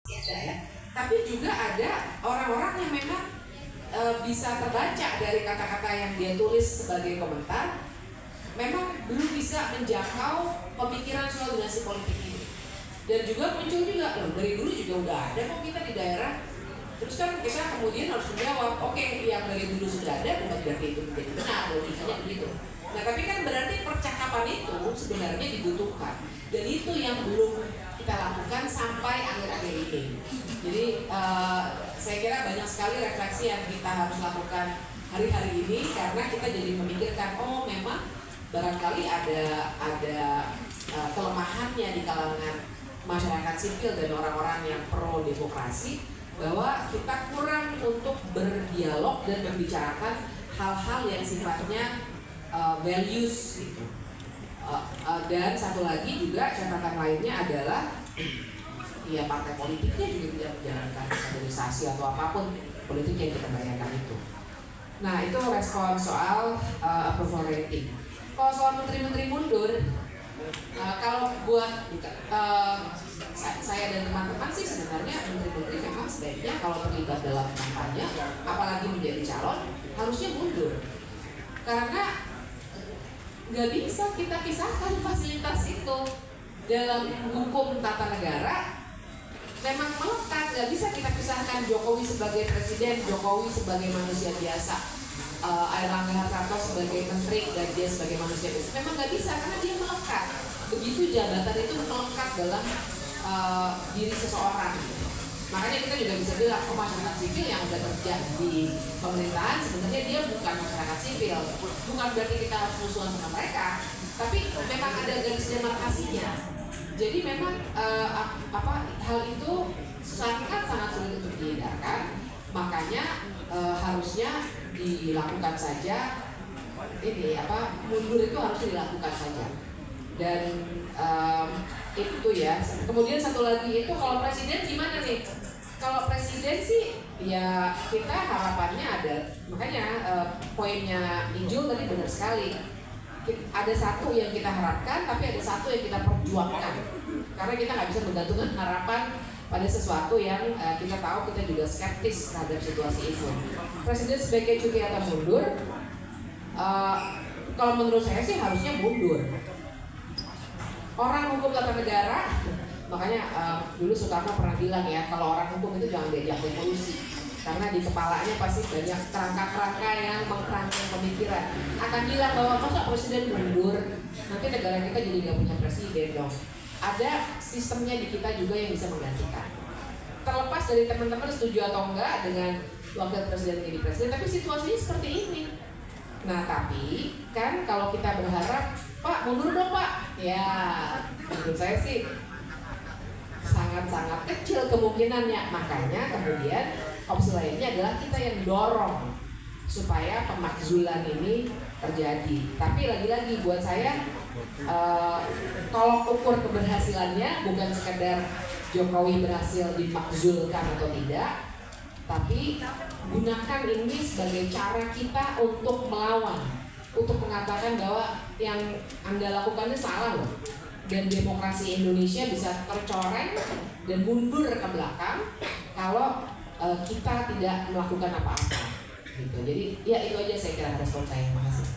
ya. Tapi juga ada orang-orang yang memang bisa terbaca dari kata-kata yang dia tulis sebagai komentar, memang belum bisa menjangkau pemikiran soal dinasti politik ini. Dan juga muncul juga, loh dari dulu juga udah ada kok kita di daerah. Terus kan kita kemudian harus menjawab, oke, yang dari dulu sudah ada bukan berarti itu menjadi benar, logikanya begitu. Nah tapi kan berarti percakapan itu sebenarnya dibutuhkan. Dan itu yang belum kita lakukan sampai akhir-akhir ini. Jadi saya kira banyak sekali refleksi yang kita harus lakukan hari-hari ini, karena kita jadi memikirkan, oh memang barangkali ada kelemahannya di kalangan masyarakat sipil dan orang-orang yang pro demokrasi, bahwa kita kurang untuk berdialog dan membicarakan hal-hal yang sifatnya values gitu. Dan satu lagi juga catatan lainnya adalah ya partai politiknya juga tidak menjalankan kaderisasi atau apapun politik yang kita bayangkan itu. Nah itu respon soal approval rating. Kalau soal menteri-menteri mundur, kalau buat saya dan teman-teman sih sebenarnya menteri-menteri memang sebaiknya kalau terlibat dalam kampanye, apalagi menjadi calon, harusnya mundur. Karena nggak bisa kita pisahkan fasilitas itu dalam hukum tata negara. Memang melekat, nggak bisa kita pisahkan Jokowi sebagai presiden, Jokowi sebagai manusia biasa, Airlangga Hartarto sebagai menteri dan dia sebagai manusia biasa. Memang nggak bisa karena dia melekat. Begitu jabatan itu melekat dalam diri seseorang. Makanya kita juga bisa bilang, oh masyarakat sipil yang udah kerja di pemerintahan sebenarnya dia bukan masyarakat sipil. Bukan berarti kita harus musuhan sama mereka, tapi memang ada garis demarkasinya. Jadi memang hal itu sangat sulit untuk dihindarkan. Makanya harusnya dilakukan saja mundur itu harus dilakukan saja. Dan itu ya. Kemudian satu lagi itu kalau presiden gimana nih? Kalau presiden sih ya kita harapannya ada. Makanya poinnya Ijul tadi benar sekali. Ada satu yang kita harapkan, tapi ada satu yang kita perjuangkan. Karena kita nggak bisa menggantungkan harapan pada sesuatu yang kita tahu kita juga skeptis terhadap situasi itu. Presiden sebagai cuti atau mundur? Kalau menurut saya sih harusnya mundur. Orang hukum tata negara, makanya dulu Soekarno pernah bilang ya, kalau orang hukum itu jangan diajak revolusi, karena di kepalanya pasti banyak kerangka-kerangka yang mengkerangkeng pemikiran. Akan bilang bahwa masa presiden mundur, nanti negara kita jadi nggak punya presiden dong. Ada sistemnya di kita juga yang bisa menggantikan. Terlepas dari teman-teman setuju atau enggak dengan wakil presiden jadi presiden, tapi situasinya seperti ini. Nah tapi kan kalau kita berharap, Pak mundur dong Pak, ya menurut saya sih sangat kecil kemungkinannya. Makanya kemudian opsi lainnya adalah kita yang dorong supaya pemakzulan ini terjadi. Tapi lagi-lagi buat saya tolok ukur keberhasilannya bukan sekedar Jokowi berhasil dimakzulkan atau tidak, tapi gunakan ini sebagai cara kita untuk melawan, untuk mengatakan bahwa yang Anda lakukan ini salah loh. Dan demokrasi Indonesia bisa tercoreng dan mundur ke belakang kalau kita tidak melakukan apa-apa gitu. Jadi ya itu aja saya kira respon saya. Terima kasih.